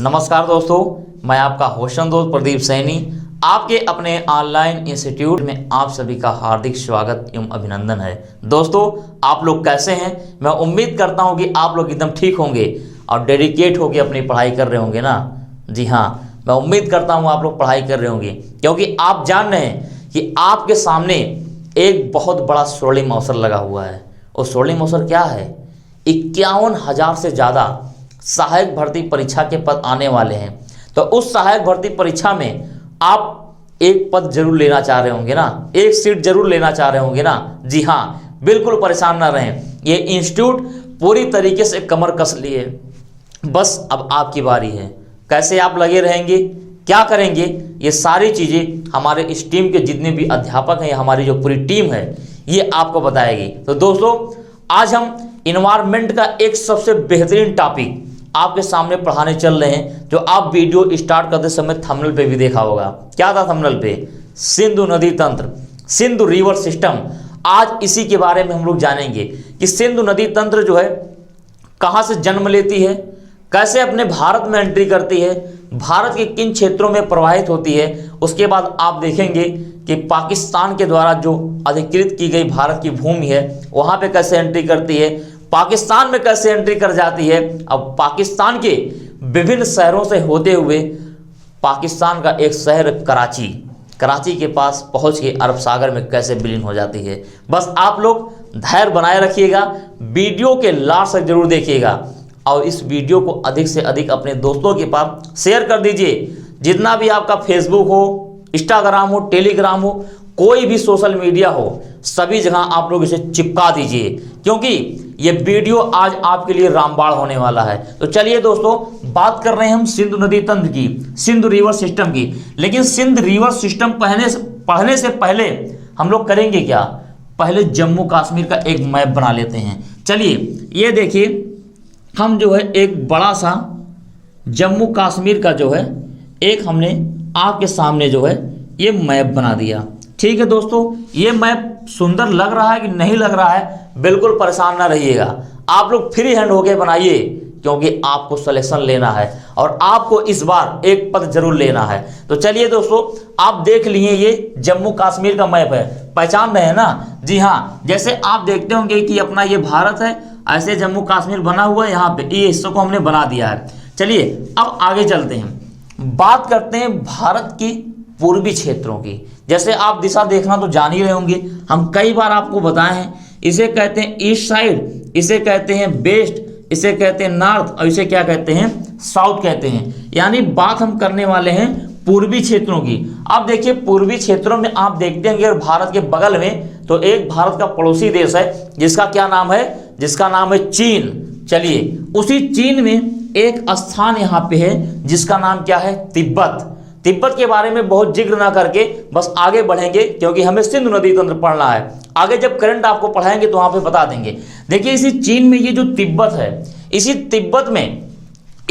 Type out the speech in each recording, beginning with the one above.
नमस्कार दोस्तों, मैं आपका होशन दोस्त प्रदीप सैनी आपके अपने ऑनलाइन इंस्टीट्यूट में आप सभी का हार्दिक स्वागत एवं अभिनंदन है। दोस्तों, आप लोग कैसे हैं? मैं उम्मीद करता हूं कि आप लोग एकदम ठीक होंगे और डेडिकेट होकर अपनी पढ़ाई कर रहे होंगे ना। जी हाँ, मैं उम्मीद करता हूं आप लोग पढ़ाई कर रहे होंगे, क्योंकि आप जान रहे हैं कि आपके सामने एक बहुत बड़ा स्वर्णिम अवसर लगा हुआ है। और स्वर्णिम अवसर क्या है? 51,000 से ज़्यादा सहायक भर्ती परीक्षा के पद आने वाले हैं। तो उस सहायक भर्ती परीक्षा में आप एक पद जरूर लेना चाह रहे होंगे ना, एक सीट जरूर लेना चाह रहे होंगे ना। जी हाँ, बिल्कुल परेशान ना रहें, ये इंस्टीट्यूट पूरी तरीके से कमर कस लिए। बस अब आपकी बारी है। कैसे आप लगे रहेंगे, क्या करेंगे, ये सारी चीज़ें हमारे इस टीम के जितने भी अध्यापक हैं, हमारी जो पूरी टीम है, ये आपको बताएगी। तो दोस्तों, आज हम इन्वायरमेंट का एक सबसे बेहतरीन टॉपिक आपके सामने पढ़ाने चल रहे हैं, जो आप वीडियो स्टार्ट करते समय थंबनेल पे भी देखा होगा। क्या था थंबनेल पे? सिंधु नदी तंत्र, सिंधु रिवर सिस्टम। आज इसी के बारे में हम लोग जानेंगे कि सिंधु नदी तंत्र जो है कहाँ से जन्म लेती है, कैसे अपने भारत में एंट्री करती है, भारत के किन क्षेत्रों में प्रवाहित होती है। उसके बाद आप देखेंगे कि पाकिस्तान के द्वारा जो अधिकृत की गई भारत की भूमि है, वहाँ पे कैसे एंट्री करती है, पाकिस्तान में कैसे एंट्री कर जाती है। अब पाकिस्तान के विभिन्न शहरों से होते हुए पाकिस्तान का एक शहर कराची के पास पहुंच के अरब सागर में कैसे विलीन हो जाती है। बस आप लोग धैर्य बनाए रखिएगा, वीडियो के लास्ट तक जरूर देखिएगा और इस वीडियो को अधिक से अधिक अपने दोस्तों के पास शेयर कर दीजिए। जितना भी आपका फेसबुक हो, इंस्टाग्राम हो, टेलीग्राम हो, कोई भी सोशल मीडिया हो, सभी जगह आप लोग इसे चिपका दीजिए, क्योंकि ये वीडियो आज आपके लिए रामबाण होने वाला है। तो चलिए दोस्तों, बात कर रहे हैं हम सिंधु नदी तंत्र की, सिंधु रिवर सिस्टम की। लेकिन सिंधु रिवर सिस्टम पढ़ने से पहले हम लोग करेंगे क्या? पहले जम्मू कश्मीर का एक मैप बना लेते हैं। चलिए, ये देखिए, हम जो है एक बड़ा सा जम्मू कश्मीर का जो है एक हमने आपके सामने जो है ये मैप बना दिया। ठीक है दोस्तों, ये मैप सुंदर लग रहा है कि नहीं लग रहा है? बिल्कुल परेशान ना रहिएगा, आप लोग फ्री हैंड होके बनाइए, क्योंकि आपको सिलेक्शन लेना है और आपको इस बार एक पद जरूर लेना है। तो चलिए दोस्तों, आप देख लिए ये जम्मू कश्मीर का मैप है, पहचान रहे हैं ना? जी हाँ, जैसे आप देखते होंगे कि अपना ये भारत है, ऐसे जम्मू कश्मीर बना हुआ है, यहाँ पे ये हिस्सों को हमने बना दिया है। चलिए अब आगे चलते हैं, बात करते हैं भारत की पूर्वी क्षेत्रों की। जैसे आप दिशा देखना तो जान ही रहे होंगे, हम कई बार आपको बताए हैं, इसे कहते हैं ईस्ट साइड, इसे कहते हैं वेस्ट, इसे कहते हैं नॉर्थ और इसे क्या कहते हैं? साउथ कहते हैं। यानी बात हम करने वाले हैं पूर्वी क्षेत्रों की। अब देखिए, पूर्वी क्षेत्रों में आप देखते हैं अगर भारत के बगल में तो एक भारत का पड़ोसी देश है, जिसका क्या नाम है? जिसका नाम है चीन। चलिए, उसी चीन में एक स्थान यहाँ पे है जिसका नाम क्या है? तिब्बत। तिब्बत के बारे में बहुत जिक्र ना करके बस आगे बढ़ेंगे, क्योंकि हमें सिंधु नदी तंत्र पढ़ना है। आगे जब करंट आपको पढ़ाएंगे तो वहां पे बता देंगे। देखिए, इसी चीन में ये जो तिब्बत है, इसी तिब्बत में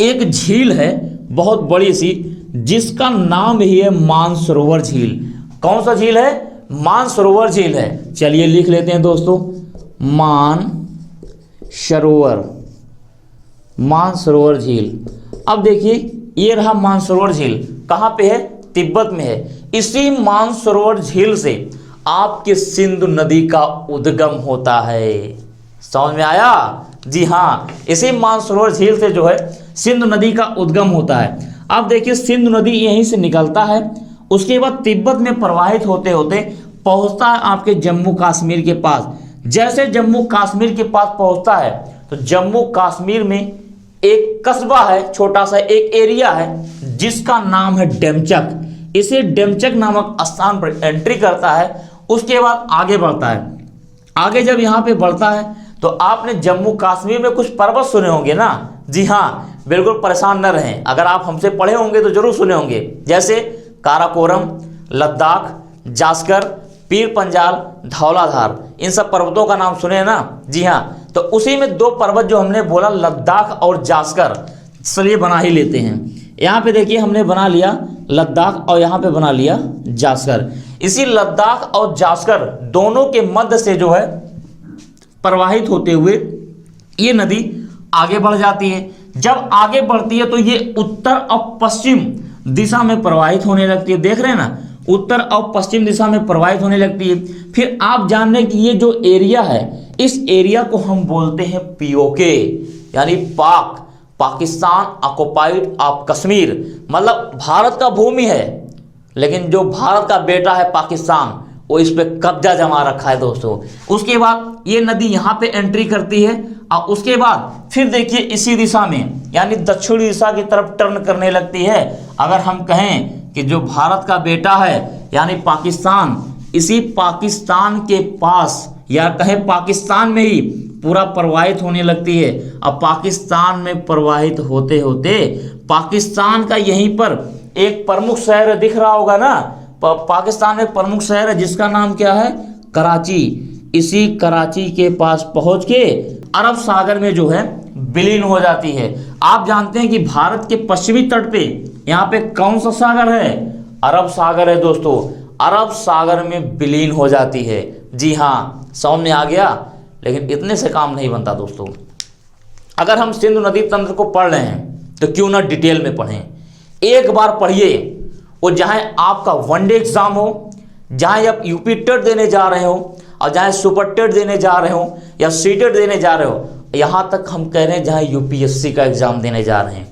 एक झील है बहुत बड़ी सी, जिसका नाम ही है मानसरोवर झील। कौन सा झील है? मानसरोवर झील है। चलिए लिख लेते हैं दोस्तों, मानसरोवर झील। अब देखिए, ये रहा मानसरोवर झील, कहाँ पे है? तिब्बत में है। इसी मानसरोवर झील से आपके सिंधु नदी का उद्गम होता है। समझ में आया? जी हाँ, इसी मानसरोवर झील से जो है सिंधु नदी का उद्गम होता है। अब देखिए, सिंधु नदी यहीं से निकलता है, उसके बाद तिब्बत में प्रवाहित होते होते पहुंचता है आपके जम्मू कश्मीर के पास। जैसे जम्मू कश्मीर के पास पहुंचता है तो जम्मू कश्मीर में एक कस्बा है, छोटा सा एक एरिया है, जिसका नाम है डेमचक। इसे डेमचक नामक स्थान पर एंट्री करता है। उसके बाद आगे बढ़ता है। आगे जब यहाँ पे बढ़ता है तो आपने जम्मू कश्मीर में कुछ पर्वत सुने होंगे ना? जी हाँ, बिल्कुल परेशान न रहें, अगर आप हमसे पढ़े होंगे तो जरूर सुने होंगे। जैसे काराकोरम, लद्दाख, जास्कर, पीर पंजाल, धौलाधार, इन सब पर्वतों का नाम सुने हैं ना? जी हाँ, तो उसी में दो पर्वत जो हमने बोला, लद्दाख और जास्कर, चलिए बना ही लेते हैं। यहाँ पे देखिए, हमने बना लिया लद्दाख और यहाँ पे बना लिया जास्कर। इसी लद्दाख और जास्कर दोनों के मध्य से जो है प्रवाहित होते हुए ये नदी आगे बढ़ जाती है। जब आगे बढ़ती है तो ये उत्तर और पश्चिम दिशा में प्रवाहित होने लगती है। देख रहे हैं ना, उत्तर और पश्चिम दिशा में प्रवाहित होने लगती है। फिर आप जान रहे हैं कि ये जो एरिया है, इस एरिया को हम बोलते हैं पीओके, यानी पाकिस्तान ऑक्युपाइड ऑफ कश्मीर, मतलब भारत का भूमि है, लेकिन जो भारत का बेटा है पाकिस्तान, वो इस पे कब्जा जमा रखा है दोस्तों। उसके बाद ये नदी यहाँ पे एंट्री करती है और उसके बाद फिर देखिए इसी दिशा में, यानी दक्षिणी दिशा की तरफ टर्न करने लगती है। अगर हम कहें कि जो भारत का बेटा है यानी पाकिस्तान, इसी पाकिस्तान के पास या कहें पाकिस्तान में ही पूरा प्रवाहित होने लगती है। अब पाकिस्तान में प्रवाहित होते होते पाकिस्तान का यहीं पर एक प्रमुख शहर दिख रहा होगा ना, पाकिस्तान में प्रमुख शहर है जिसका नाम क्या है, कराची। इसी कराची के पास पहुंच के अरब सागर में जो है विलीन हो जाती है। आप जानते हैं कि भारत के पश्चिमी तट पे यहाँ पे कौन सा सागर है, अरब सागर है दोस्तों। अरब सागर में विलीन हो जाती है। जी हाँ, समझ में आ गया। लेकिन इतने से काम नहीं बनता दोस्तों। अगर हम सिंधु नदी तंत्र को पढ़ रहे हैं तो क्यों ना डिटेल में पढ़ें। एक बार पढ़िए, और जहाँ आपका वनडे एग्जाम हो, जहाँ आप यूपी टेट देने जा रहे हो और जहाँ सुपर टेट देने जा रहे हो या सीटेट देने जा रहे हो, यहाँ तक हम कह रहे हैं जहाँ यूपीएससी का एग्जाम देने जा रहे हैं,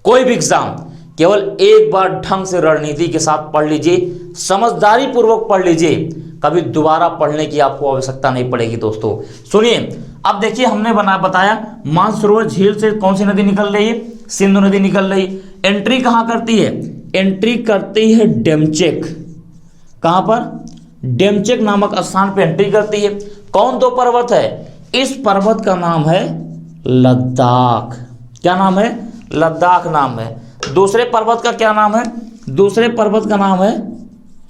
कोई भी एग्जाम, केवल एक बार ढंग से रणनीति के साथ पढ़ लीजिए, समझदारी पूर्वक पढ़ लीजिए, कभी दोबारा पढ़ने की आपको आवश्यकता नहीं पड़ेगी दोस्तों। सुनिए, अब देखिए हमने बताया मानसरोवर झील से कौन सी नदी निकल रही है, सिंधु नदी निकल रही। एंट्री कहाँ करती है, एंट्री करती है डेमचेक। कहाँ पर, डेमचेक नामक स्थान पर एंट्री करती है। कौन दो पर्वत है, इस पर्वत का नाम है लद्दाख। क्या नाम है, लद्दाख नाम है। दूसरे पर्वत का क्या नाम है, दूसरे पर्वत का नाम है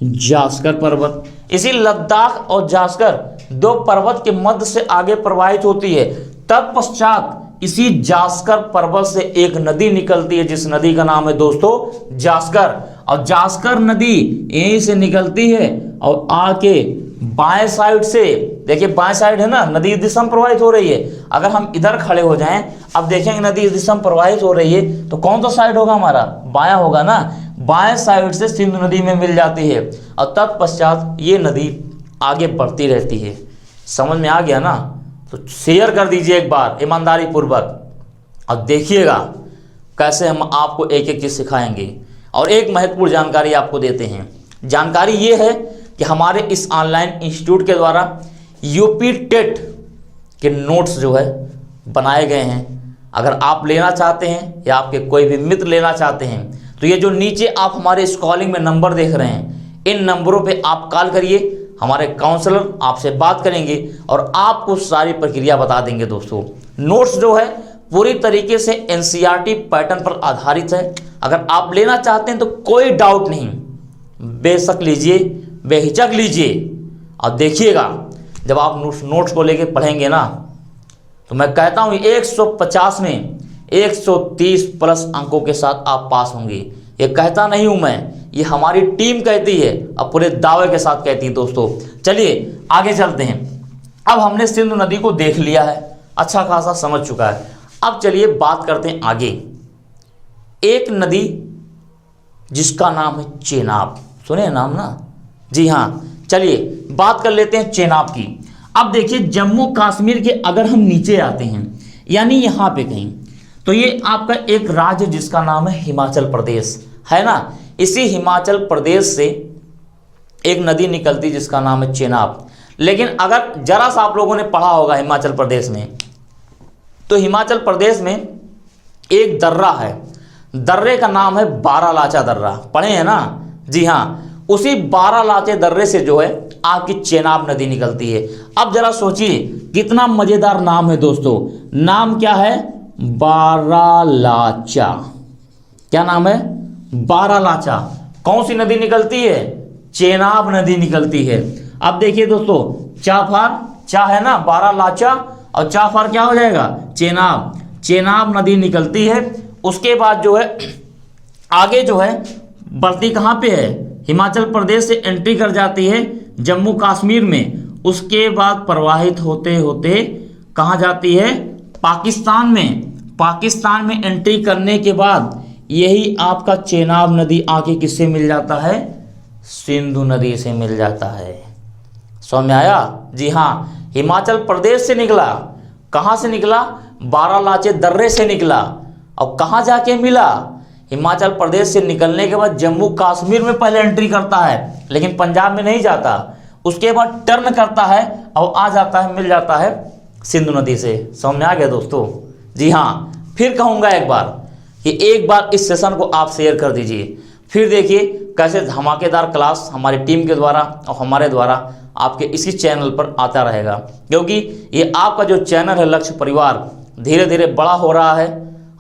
जास्कर पर्वत। इसी लद्दाख और जास्कर दो पर्वत के मध्य से आगे प्रवाहित होती है। तत्पश्चात इसी जास्कर पर्वत से एक नदी निकलती है, जिस नदी का नाम है दोस्तों जास्कर। और जास्कर नदी यहीं से निकलती है और आके बाएं साइड से, देखिए बाएं साइड है ना, नदी इस दिशा में प्रवाहित हो रही है। अगर हम इधर खड़े हो जाएं, अब देखेंगे नदी इस दिशा में प्रवाहित हो रही है, तो कौन सा साइड होगा हमारा, बायां होगा ना। बाएं साइड से सिंधु नदी में मिल जाती है और तत्पश्चात ये नदी आगे बढ़ती रहती है। समझ में आ गया ना, तो शेयर कर दीजिए एक बार ईमानदारी पूर्वक और देखिएगा कैसे हम आपको एक एक चीज सिखाएंगे। और एक महत्वपूर्ण जानकारी आपको देते हैं। जानकारी ये है कि हमारे इस ऑनलाइन इंस्टीट्यूट के द्वारा यूपी टेट के नोट्स जो है बनाए गए हैं। अगर आप लेना चाहते हैं या आपके कोई भी मित्र लेना चाहते हैं, तो ये जो नीचे आप हमारे स्कॉलिंग में नंबर देख रहे हैं, इन नंबरों पे आप कॉल करिए, हमारे काउंसलर आपसे बात करेंगे और आपको सारी प्रक्रिया बता देंगे। दोस्तों, नोट्स जो है पूरी तरीके से एनसीईआरटी पैटर्न पर आधारित है। अगर आप लेना चाहते हैं तो कोई डाउट नहीं, बेशक लीजिए, बेहिचक लीजिए। और देखिएगा जब आप नोट्स को लेके पढ़ेंगे ना, तो मैं कहता हूँ 150 में 130 प्लस अंकों के साथ आप पास होंगे। ये कहता नहीं हूँ मैं, ये हमारी टीम कहती है और पूरे दावे के साथ कहती है। दोस्तों चलिए आगे चलते हैं। अब हमने सिंधु नदी को देख लिया है, अच्छा खासा समझ चुका है। अब चलिए बात करते हैं आगे। एक नदी जिसका नाम है चेनाब, सुने नाम ना, जी हाँ, चलिए बात कर लेते हैं चेनाब की। अब देखिए जम्मू कश्मीर के अगर हम नीचे आते हैं, यानी यहाँ पे कहीं, तो ये आपका एक राज्य जिसका नाम है हिमाचल प्रदेश है ना। इसी हिमाचल प्रदेश से एक नदी निकलती जिसका नाम है चेनाब। लेकिन अगर जरा सा आप लोगों ने पढ़ा होगा हिमाचल प्रदेश में, तो हिमाचल प्रदेश में एक दर्रा है, दर्रे का नाम है बारालाचा दर्रा, पढ़े हैं ना, जी हाँ। उसी बारालाचे दर्रे से जो है आपकी चेनाब नदी निकलती है। अब जरा सोचिए कितना मजेदार नाम है दोस्तों। नाम क्या है, बारालाचा। क्या नाम है, बारालाचा। कौन सी नदी निकलती है, चेनाब नदी निकलती है। अब देखिए दोस्तों, चाफार, चा है ना बारालाचा और चाफार क्या हो जाएगा, चेनाब। चेनाब नदी निकलती है। उसके बाद जो है आगे जो है बढ़ती कहाँ पे है, हिमाचल प्रदेश से एंट्री कर जाती है जम्मू कश्मीर में। उसके बाद प्रवाहित होते होते कहाँ जाती है, पाकिस्तान में। पाकिस्तान में एंट्री करने के बाद यही आपका चेनाब नदी आके किससे मिल जाता है? सिंधु नदी से मिल जाता है। समझ में आया? जी हाँ, हिमाचल प्रदेश से निकला। कहाँ से निकला? बारालाचे दर्रे से निकला। और कहाँ जाके मिला? हिमाचल प्रदेश से निकलने के बाद जम्मू कश्मीर में पहले एंट्री करता है, लेकिन पंजाब में नहीं जाता। उसके बाद टर्न करता है और आ जाता है, मिल जाता है सिंधु नदी से। समझ में आ गया दोस्तों? जी हाँ, फिर कहूँगा एक बार कि एक बार इस सेशन को आप शेयर कर दीजिए। फिर देखिए कैसे धमाकेदार क्लास हमारी टीम के द्वारा और हमारे द्वारा आपके इसी चैनल पर आता रहेगा, क्योंकि ये आपका जो चैनल है लक्ष्य परिवार धीरे धीरे बड़ा हो रहा है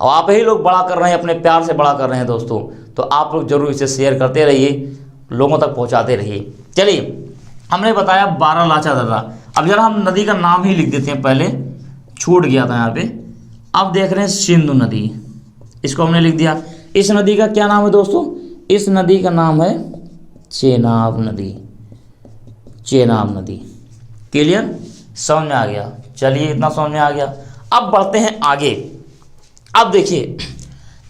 और आप ही लोग बड़ा कर रहे हैं, अपने प्यार से बड़ा कर रहे हैं दोस्तों। तो आप लोग जरूर इसे शेयर करते रहिए, लोगों तक पहुंचाते रहिए। चलिए, हमने बताया बारालाचा दर्रा। अब जरा हम नदी का नाम ही लिख देते हैं, पहले छूट गया था यहाँ पे। अब देख रहे हैं सिंधु नदी, इसको हमने लिख दिया। इस नदी का क्या नाम है दोस्तों? इस नदी का नाम है चेनाब नदी। चेनाब नदी। क्लियर? समझ में आ गया? चलिए, इतना समझ में आ गया। अब बढ़ते हैं आगे। अब देखिए,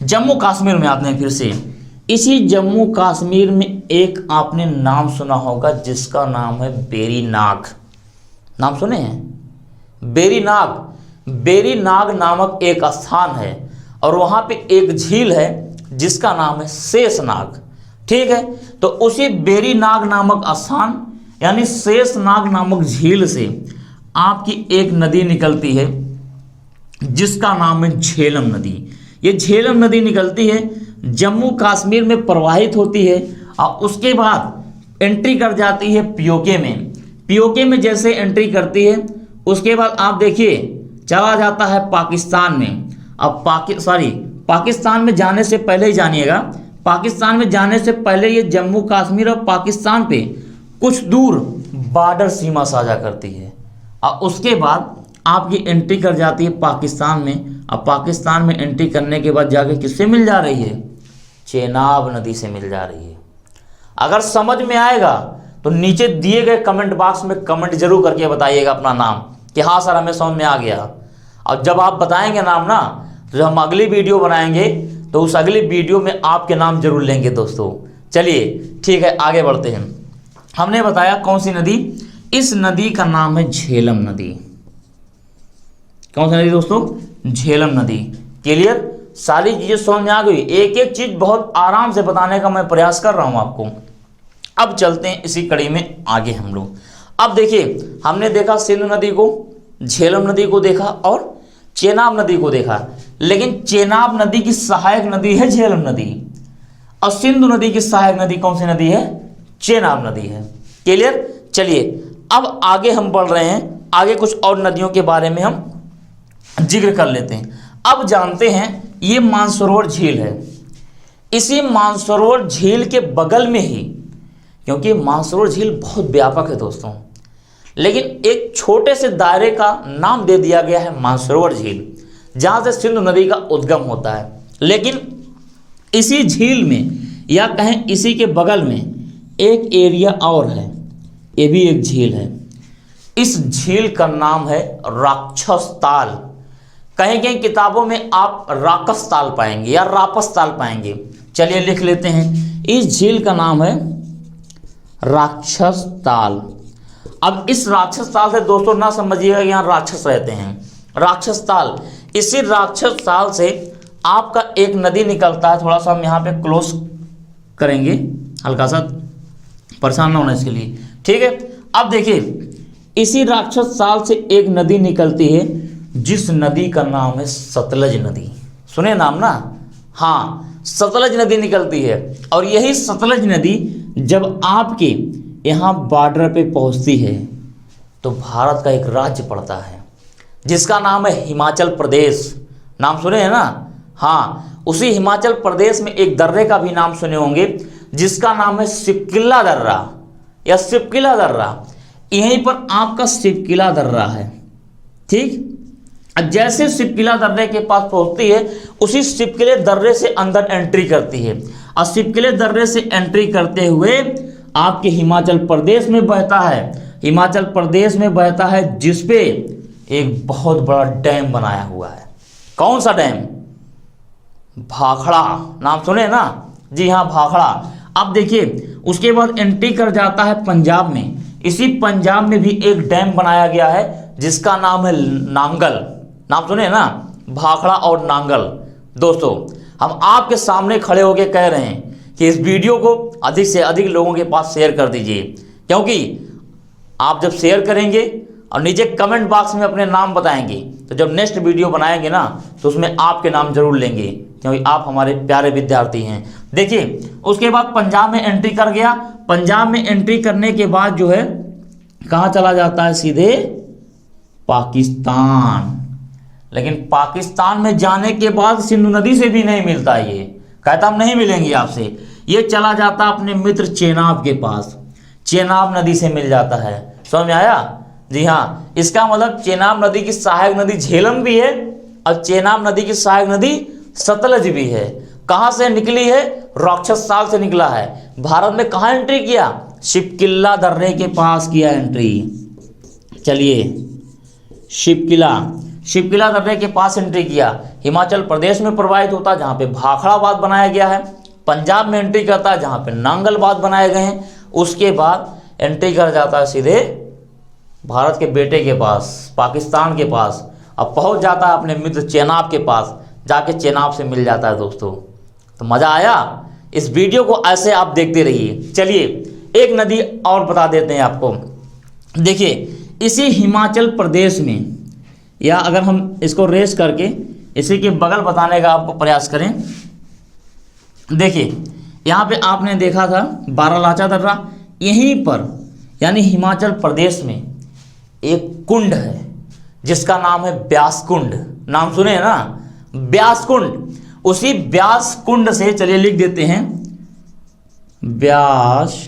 जम्मू कश्मीर में आते हैं फिर से। इसी जम्मू कश्मीर में एक आपने नाम सुना होगा जिसका नाम है बेरीनाग। नाम सुने हैं? बेरीनाग। बेरीनाग नामक एक स्थान है और वहाँ पे एक झील है जिसका नाम है शेषनाग। ठीक है, तो उसी बेरीनाग नामक स्थान यानी शेषनाग नामक झील से आपकी एक नदी निकलती है जिसका नाम है झेलम नदी। ये झेलम नदी निकलती है, जम्मू कश्मीर में प्रवाहित होती है और उसके बाद एंट्री कर जाती है पीओके में। पीओके में जैसे एंट्री करती है उसके बाद आप देखिए चला जाता है पाकिस्तान में। अब पाकिस्तान में जाने से पहले ही जानिएगा, पाकिस्तान में जाने से पहले ये जम्मू कश्मीर और पाकिस्तान पे कुछ दूर बॉर्डर सीमा साझा करती है और उसके बाद आपकी एंट्री कर जाती है पाकिस्तान में। अब पाकिस्तान में एंट्री करने के बाद जाके किससे मिल जा रही है? चेनाब नदी से मिल जा रही है। अगर समझ में आएगा तो नीचे दिए गए कमेंट बॉक्स में कमेंट जरूर करके बताइएगा अपना नाम कि हाँ सर हमें समझ में आ गया। और जब आप बताएंगे नाम ना, तो जब हम अगली वीडियो बनाएंगे तो उस अगली वीडियो में आपके नाम जरूर लेंगे दोस्तों। चलिए ठीक है, आगे बढ़ते हैं। हमने बताया कौन सी नदी? इस नदी का नाम है झेलम नदी। कौन सी नदी दोस्तों? झेलम नदी। क्लियर? सारी चीजें समझ में आ गई। एक एक चीज बहुत आराम से बताने का मैं प्रयास कर रहा हूं आपको। अब चलते हैं इसी कड़ी में आगे हम लोग। अब देखिए, हमने देखा सिंधु नदी को, झेलम नदी को देखा और चेनाब नदी को देखा, लेकिन चेनाब नदी की सहायक नदी है झेलम नदी और सिंधु नदी की सहायक नदी कौन सी नदी है? चेनाब नदी है। क्लियर? चलिए अब आगे हम बढ़ रहे हैं, आगे कुछ और नदियों के बारे में हम जिक्र कर लेते हैं। अब जानते हैं ये मानसरोवर झील है। इसी मानसरोवर झील के बगल में ही, क्योंकि मानसरोवर झील बहुत व्यापक है दोस्तों, लेकिन एक छोटे से दायरे का नाम दे दिया गया है मानसरोवर झील, जहां से सिंधु नदी का उद्गम होता है। लेकिन इसी झील में या कहें इसी के बगल में एक एरिया और है, ये भी एक झील है। इस झील का नाम है राक्षस ताल। कहीं कहीं किताबों में आप राकस ताल पाएंगे या रापस ताल पाएंगे। चलिए लिख लेते हैं, इस झील का नाम है राक्षस ताल। अब इस राक्षस ताल से दोस्तों ना समझिएगा यहाँ राक्षस रहते हैं। राक्षस ताल, इसी राक्षस ताल से आपका एक नदी निकलता है। थोड़ा सा हम यहाँ पे क्लोज करेंगे, हल्का सा, परेशान ना होना इसके लिए, ठीक है। अब देखिए, इसी राक्षस ताल से एक नदी निकलती है जिस नदी का नाम है सतलज नदी। सुने नाम ना? हाँ, सतलज नदी निकलती है। और यही सतलज नदी जब आपके यहाँ बॉर्डर पे पहुँचती है तो भारत का एक राज्य पड़ता है जिसका नाम है हिमाचल प्रदेश। नाम सुने हैं ना? हाँ, उसी हिमाचल प्रदेश में एक दर्रे का भी नाम सुने होंगे जिसका नाम है सिपकिला दर्रा या सिपकिला दर्रा। यहीं पर आपका सिपकिला दर्रा है, ठीक। जैसे सिपकिला दर्रे के पास पहुंचती है, उसी सिपकिले दर्रे से अंदर एंट्री करती है और सिपकिले दर्रे से एंट्री करते हुए आपके हिमाचल प्रदेश में बहता है। हिमाचल प्रदेश में बहता है जिसपे एक बहुत बड़ा डैम बनाया हुआ है। कौन सा डैम? भाखड़ा, नाम सुने ना? जी हाँ, भाखड़ा। अब देखिए उसके बाद एंट्री कर जाता है पंजाब में। इसी पंजाब में भी एक डैम बनाया गया है जिसका नाम है नांगल। नाम सुने ना? भाखड़ा और नांगल। दोस्तों हम आपके सामने खड़े होकर कह रहे हैं कि इस वीडियो को अधिक से अधिक लोगों के पास शेयर कर दीजिए, क्योंकि आप जब शेयर करेंगे और नीचे कमेंट बॉक्स में अपने नाम बताएंगे तो जब नेक्स्ट वीडियो बनाएंगे ना तो उसमें आपके नाम जरूर लेंगे, क्योंकि आप हमारे प्यारे विद्यार्थी हैं। देखिए उसके बाद पंजाब में एंट्री कर गया। पंजाब में एंट्री करने के बाद जो है कहाँ चला जाता है? सीधे पाकिस्तान। लेकिन पाकिस्तान में जाने के बाद सिंधु नदी से भी नहीं मिलता, ये कहता हम नहीं मिलेंगे आपसे। ये चला जाता अपने मित्र चेनाब के पास, चेनाब नदी से मिल जाता है। समझ में आया? जी हाँ, इसका मतलब चेनाब नदी की सहायक नदी झेलम भी है और चेनाब नदी की सहायक नदी सतलज भी है। कहाँ से निकली है? राक्षस साल से निकला है। भारत में कहाँ एंट्री किया? शिपकिला दर्रे के पास किया एंट्री। चलिए शिपकिला दर्रे के पास एंट्री किया। हिमाचल प्रदेश में प्रवाहित होता है जहाँ पे भाखड़ा बांध बनाया गया है। पंजाब में एंट्री करता है जहाँ पे नांगल बांध बनाए गए हैं। उसके बाद एंट्री कर जाता है सीधे भारत के बेटे के पास, पाकिस्तान के पास। अब पहुंच जाता है अपने मित्र चेनाब के पास, जाके चेनाब से मिल जाता है। दोस्तों तो मज़ा आया? इस वीडियो को ऐसे आप देखते रहिए। चलिए एक नदी और बता देते हैं आपको। देखिए इसी हिमाचल प्रदेश में, या अगर हम इसको रेस करके इसी के बगल बताने का आपको प्रयास करें। देखिए यहाँ पे आपने देखा था बारालाचा दर्रा, यहीं पर यानी हिमाचल प्रदेश में एक कुंड है जिसका नाम है ब्यास कुंड। नाम सुने हैं ना? ब्यास कुंड। उसी ब्यास कुंड से, चलिए लिख देते हैं, ब्यास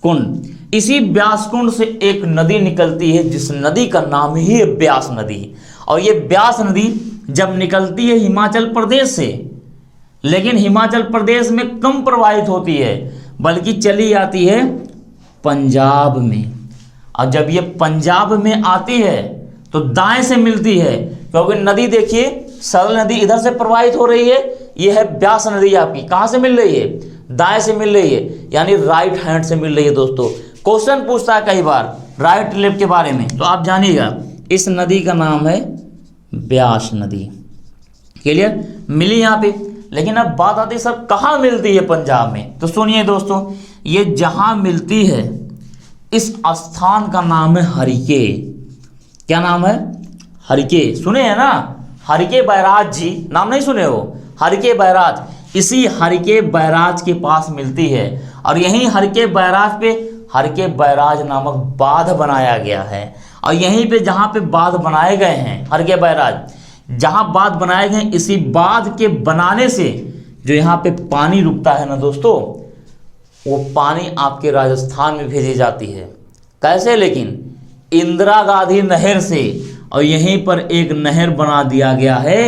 कुंड। इसी ब्यास कुंड से एक नदी निकलती है जिस नदी का नाम ही है ब्यास नदी। और ये ब्यास नदी जब निकलती है हिमाचल प्रदेश से, लेकिन हिमाचल प्रदेश में कम प्रवाहित होती है, बल्कि चली आती है पंजाब में। और जब ये पंजाब में आती है तो दाएं से मिलती है, क्योंकि नदी देखिए सरल नदी इधर से प्रवाहित हो रही है। ये है ब्यास नदी आपकी। कहाँ से मिल रही है? दाएं से मिल रही है, यानी राइट हैंड से मिल रही है। दोस्तों क्वेश्चन पूछता है कई बार राइट लेफ्ट के बारे में, तो आप जानिएगा इस नदी का नाम है ब्यास नदी। क्लियर? मिली यहाँ पे। लेकिन अब बात आती है सर कहाँ मिलती है पंजाब में? तो सुनिए दोस्तों, ये जहाँ मिलती है इस स्थान का नाम है हरिके। क्या नाम है? हरिके। सुने हैं ना? हरिके बैराज जी, नाम नहीं सुने हो? हरिके बैराज। इसी हरिके बैराज के पास मिलती है और यहीं हरिके बैराज पे हरिके बैराज नामक बांध बनाया गया है। और यहीं पे जहाँ पे बांध बनाए गए हैं, हरिके बैराज जहाँ बांध बनाए गए, इसी बांध के बनाने से जो यहाँ पे पानी रुकता है ना दोस्तों, वो पानी आपके राजस्थान में भेजी जाती है। कैसे? लेकिन इंदिरा गांधी नहर से। और यहीं पर एक नहर बना दिया गया है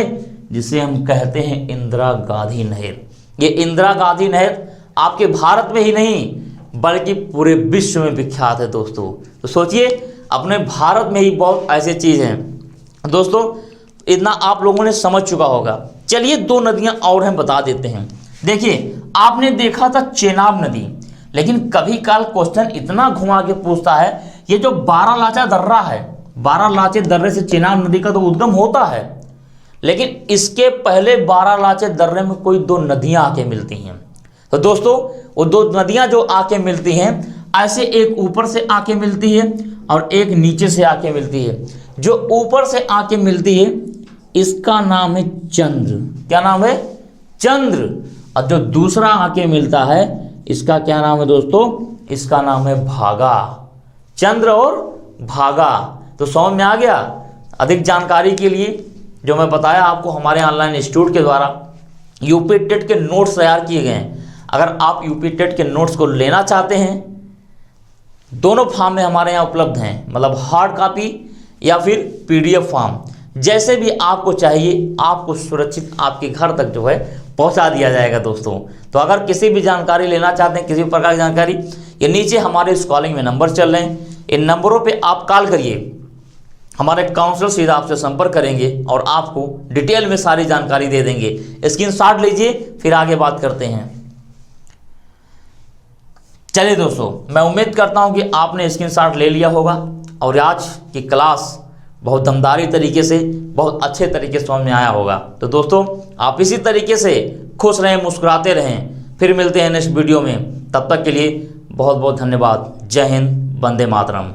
जिसे हम कहते हैं इंदिरा गांधी नहर। ये इंदिरा गांधी नहर आपके भारत में ही नहीं बल्कि पूरे विश्व में विख्यात है दोस्तों। तो सोचिए अपने भारत में ही बहुत ऐसे चीज़ हैं। दोस्तों इतना आप लोगों ने समझ चुका होगा। चलिए दो नदियां और हैं, बता देते हैं। देखिए आपने देखा था चेनाब नदी, लेकिन कभी काल क्वेश्चन इतना घुमा के पूछता है, ये जो बारालाचा दर्रा है, बारालाचे दर्रे से चेनाब नदी का तो उद्गम होता है, लेकिन इसके पहले बारालाचे दर्रे में कोई दो नदियां आके मिलती हैं। तो दोस्तों वो दो नदियां जो आके मिलती हैं, ऐसे एक ऊपर से आके मिलती है और एक नीचे से आके मिलती है। जो ऊपर से आके मिलती है इसका नाम है चंद्र। क्या नाम है? चंद्र। और जो दूसरा आके मिलता है इसका क्या नाम है दोस्तों? इसका नाम है भागा। चंद्र और भागा। तो समझ में आ गया? अधिक जानकारी के लिए जो मैं बताया आपको, हमारे ऑनलाइन इंस्टीट्यूट के द्वारा यूपी टेट के नोट्स तैयार किए गए हैं। अगर आप यूपी टेट के नोट्स को लेना चाहते हैं, दोनों फॉर्म में हमारे यहाँ उपलब्ध हैं, मतलब हार्ड कॉपी या फिर पीडीएफ फॉर्म, जैसे भी आपको चाहिए आपको सुरक्षित आपके घर तक जो है पहुंचा दिया जाएगा दोस्तों। तो अगर किसी भी जानकारी लेना चाहते हैं, किसी भी प्रकार की जानकारी, ये नीचे हमारे इस कॉलिंग में नंबर चल रहे हैं, इन नंबरों पे आप कॉल करिए हमारे काउंसलर सीधा आपसे संपर्क करेंगे और आपको डिटेल में सारी जानकारी दे देंगे। स्क्रीनशॉट लीजिए, फिर आगे बात करते हैं। चलिए दोस्तों, मैं उम्मीद करता हूं कि आपने स्क्रीनशॉट ले लिया होगा और आज की क्लास बहुत दमदारी तरीके से, बहुत अच्छे तरीके से समझ में आया होगा। तो दोस्तों, आप इसी तरीके से खुश रहें, मुस्कुराते रहें। फिर मिलते हैं नेक्स्ट वीडियो में। तब तक के लिए बहुत बहुत धन्यवाद। जय हिंद, वंदे मातरम।